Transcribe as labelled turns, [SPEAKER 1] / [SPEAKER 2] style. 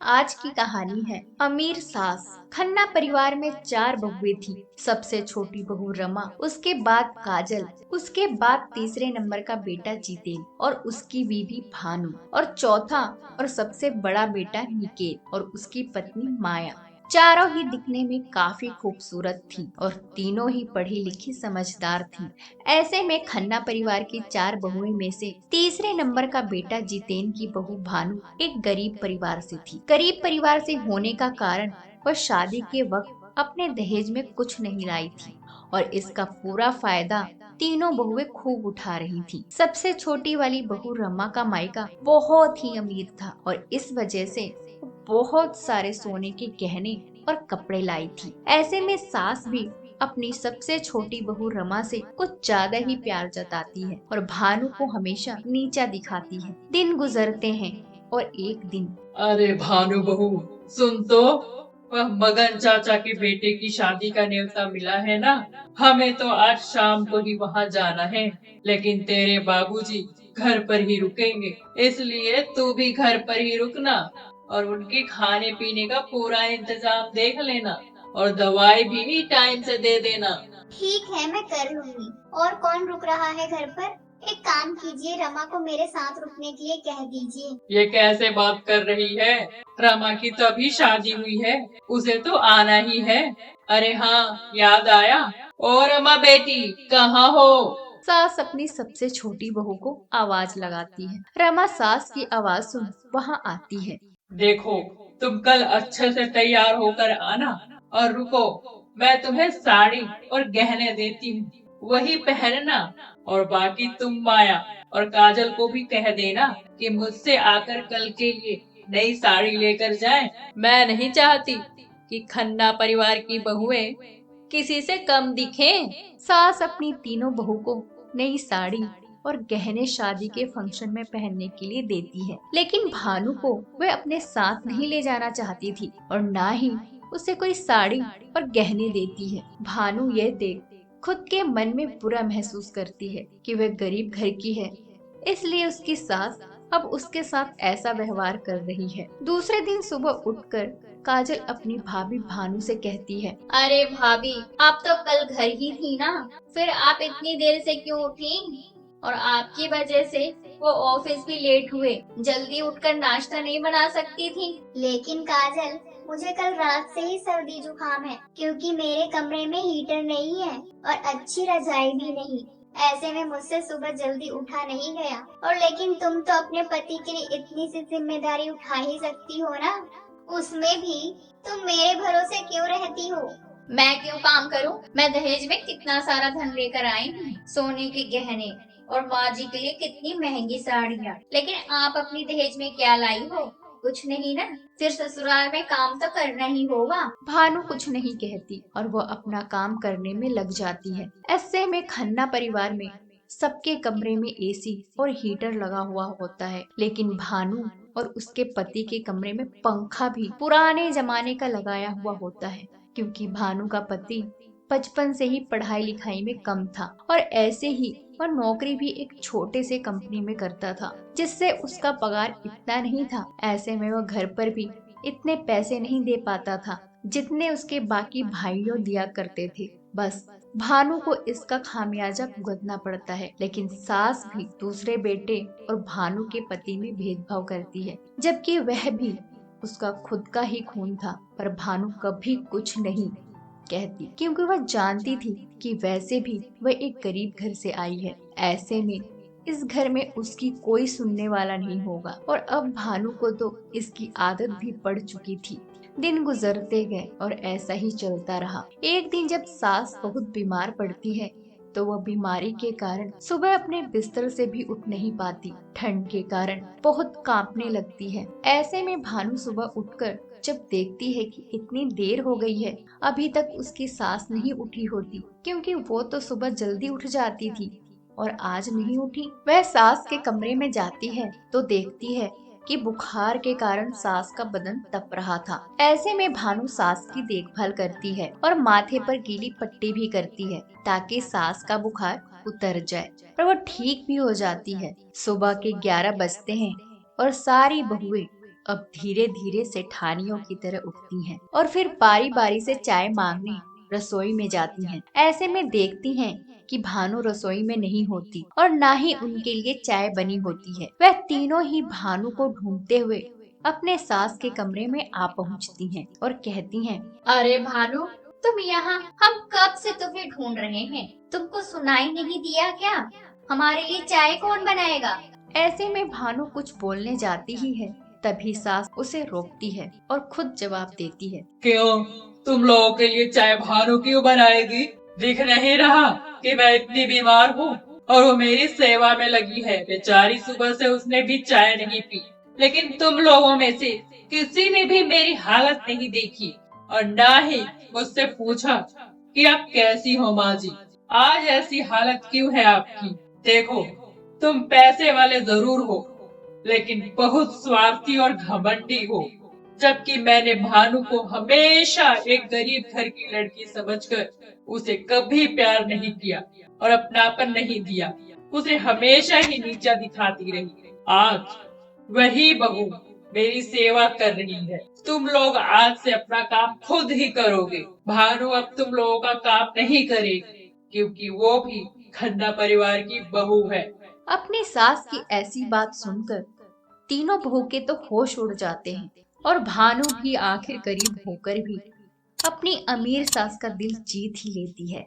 [SPEAKER 1] आज की कहानी है अमीर सास। खन्ना परिवार में 4 बहुएं थी। सबसे छोटी बहू रमा, उसके बाद काजल, उसके बाद तीसरे नंबर का बेटा जितेन और उसकी बीवी भानु, और चौथा और सबसे बड़ा बेटा निकेत और उसकी पत्नी माया। चारों ही दिखने में काफी खूबसूरत थी और तीनों ही पढ़ी लिखी समझदार थी। ऐसे में खन्ना परिवार की 4 बहुएं में से तीसरे नंबर का बेटा जितेन की बहू भानु एक गरीब परिवार से थी। गरीब परिवार से होने का कारण वह शादी के वक्त अपने दहेज में कुछ नहीं लाई थी और इसका पूरा फायदा तीनों बहुएं खूब उठा रही थी। सबसे छोटी वाली बहू रमा का मायका बहुत ही अमीर था और इस वजह से वो बहुत सारे सोने के गहने और कपड़े लाई थी। ऐसे में सास भी अपनी सबसे छोटी बहू रमा से कुछ ज्यादा ही प्यार जताती है और भानु को हमेशा नीचा दिखाती है। दिन गुजरते हैं और एक दिन
[SPEAKER 2] अरे भानु बहू, सुन तो, वह मगन चाचा के बेटे की शादी का न्योता मिला है ना। हमें तो आज शाम को ही वहाँ जाना है, लेकिन तेरे बाबूजी घर पर ही रुकेंगे, इसलिए तू भी घर पर ही रुकना और उनके खाने पीने का पूरा इंतजाम देख लेना और दवाई भी टाइम से दे देना।
[SPEAKER 3] ठीक है, मैं कर लूंगी। और कौन रुक रहा है घर पर? एक काम कीजिए, रमा को मेरे साथ रुकने के लिए कह दीजिए।
[SPEAKER 2] ये कैसे बात कर रही है? रमा की तो अभी शादी हुई है, उसे तो आना ही है। अरे हाँ, याद आया। ओ रमा बेटी, कहाँ हो?
[SPEAKER 1] सास अपनी सबसे छोटी बहू को आवाज लगाती है। रमा सास की आवाज सुन वहाँ आती है।
[SPEAKER 2] देखो, तुम कल अच्छे से तैयार होकर आना और रुको, मैं तुम्हें साड़ी और गहने देती हूँ, वही पहनना। और बाकी तुम माया और काजल को भी कह देना कि मुझसे आकर कल के लिए नई साड़ी लेकर जाएं। मैं नहीं चाहती कि खन्ना परिवार की बहुएं किसी से कम दिखें।
[SPEAKER 1] सास अपनी तीनों बहू को नई साड़ी और गहने शादी के फंक्शन में पहनने के लिए देती है, लेकिन भानु को वह अपने साथ नहीं ले जाना चाहती थी और ना ही उसे कोई साड़ी और गहने देती है। भानु यह देख खुद के मन में बुरा महसूस करती है कि वह गरीब घर की है, इसलिए उसकी सास अब उसके साथ ऐसा व्यवहार कर रही है। दूसरे दिन सुबह उठकर काजल अपनी भाभी भानु से कहती है,
[SPEAKER 3] अरे भाभी, आप तो कल घर ही थी ना, फिर आप इतनी देर से क्यों उठी? और आपकी वजह से वो ऑफिस भी लेट हुए, जल्दी उठकर नाश्ता नहीं बना सकती थी? लेकिन काजल, मुझे कल रात से ही सर्दी जुकाम है, क्योंकि मेरे कमरे में हीटर नहीं है और अच्छी रजाई भी नहीं। ऐसे में मुझसे सुबह जल्दी उठा नहीं गया। और लेकिन तुम तो अपने पति के लिए इतनी सी जिम्मेदारी उठा ही सकती हो ना, उसमें भी तुम मेरे भरोसे क्यों रहती हो? मैं क्यों काम करूं? मैं दहेज में कितना सारा धन लेकर आई हूँ, सोने के गहने और माँ जी के लिए कितनी महंगी साड़ियाँ, लेकिन आप अपनी दहेज में क्या लाई हो? कुछ नहीं ना। फिर ससुराल में काम तो करना ही होगा।
[SPEAKER 1] भानु कुछ नहीं कहती और वो अपना काम करने में लग जाती है। ऐसे में खन्ना परिवार में सबके कमरे में एसी और हीटर लगा हुआ होता है, लेकिन भानु और उसके पति के कमरे में पंखा भी पुराने जमाने का लगाया हुआ होता है, क्योंकि भानु का पति बचपन से ही पढ़ाई लिखाई में कम था और ऐसे ही वह नौकरी भी एक छोटे से कंपनी में करता था, जिससे उसका पगार इतना नहीं था। ऐसे में वह घर पर भी इतने पैसे नहीं दे पाता था जितने उसके बाकी भाइयों दिया करते थे। बस भानु को इसका खामियाजा भुगतना पड़ता है, लेकिन सास भी दूसरे बेटे और भानु के पति में भेदभाव करती है, जबकि वह भी उसका खुद का ही खून था। पर भानु कभी कुछ नहीं कहती, क्योंकि वह जानती थी कि वैसे भी वह एक गरीब घर से आई है। ऐसे में इस घर में उसकी कोई सुनने वाला नहीं होगा और अब भानु को तो इसकी आदत भी पड़ चुकी थी। दिन गुजरते गए और ऐसा ही चलता रहा। एक दिन जब सास बहुत बीमार पड़ती है तो वह बीमारी के कारण सुबह अपने बिस्तर से भी उठ नहीं पाती। ठंड के कारण बहुत कांपने लगती है। ऐसे में भानु सुबह उठकर जब देखती है कि इतनी देर हो गई है, अभी तक उसकी सास नहीं उठी होती, क्योंकि वो तो सुबह जल्दी उठ जाती थी और आज नहीं उठी। वह सास के कमरे में जाती है तो देखती है कि बुखार के कारण सास का बदन तप रहा था। ऐसे में भानु सास की देखभाल करती है और माथे पर गीली पट्टी भी करती है ताकि सास का बुखार उतर जाए और वो ठीक भी हो जाती है। सुबह के 11 बजते हैं और सारी बहुएं अब धीरे धीरे सेठानियों की तरह उठती हैं और फिर बारी बारी से चाय मांगने रसोई में जाती हैं। ऐसे में देखती हैं कि भानु रसोई में नहीं होती और ना ही उनके लिए चाय बनी होती है। वह तीनों ही भानु को ढूंढते हुए अपने सास के कमरे में आ पहुंचती हैं और कहती हैं,
[SPEAKER 3] अरे भानु, तुम यहाँ, हम कब से तुम्हें ढूंढ रहे हैं। तुमको सुनाई नहीं दिया क्या? हमारे लिए चाय कौन बनाएगा?
[SPEAKER 1] ऐसे में भानु कुछ बोलने जाती ही है, तभी सास उसे रोकती है और खुद जवाब देती है,
[SPEAKER 2] क्यों? तुम लोगों के लिए चाय भानु क्यों बनाएगी? दिख नहीं रहा कि मैं इतनी बीमार हूँ और वो मेरी सेवा में लगी है। बेचारी सुबह से उसने भी चाय नहीं पी, लेकिन तुम लोगों में से किसी ने भी मेरी हालत नहीं देखी और ना ही मुझसे पूछा कि आप कैसी हो माँ जी। आज ऐसी हालत क्यों है आपकी? देखो, तुम पैसे वाले जरूर हो, लेकिन बहुत स्वार्थी और घमंडी हो। जबकि मैंने भानु को हमेशा एक गरीब घर की लड़की समझकर उसे कभी प्यार नहीं किया और अपनापन नहीं दिया। उसे हमेशा ही नीचा दिखाती रही। आज वही बहू मेरी सेवा कर रही है। तुम लोग आज से अपना काम खुद ही करोगे। भानु अब तुम लोगों का काम नहीं करेगी, क्योंकि वो भी खन्ना परिवार की बहू है।
[SPEAKER 1] अपनी सास की ऐसी बात सुनकर तीनों बहू के तो होश उड़ जाते हैं और भानु भी आखिर गरीब होकर भी अपनी अमीर सास का दिल जीत ही लेती है।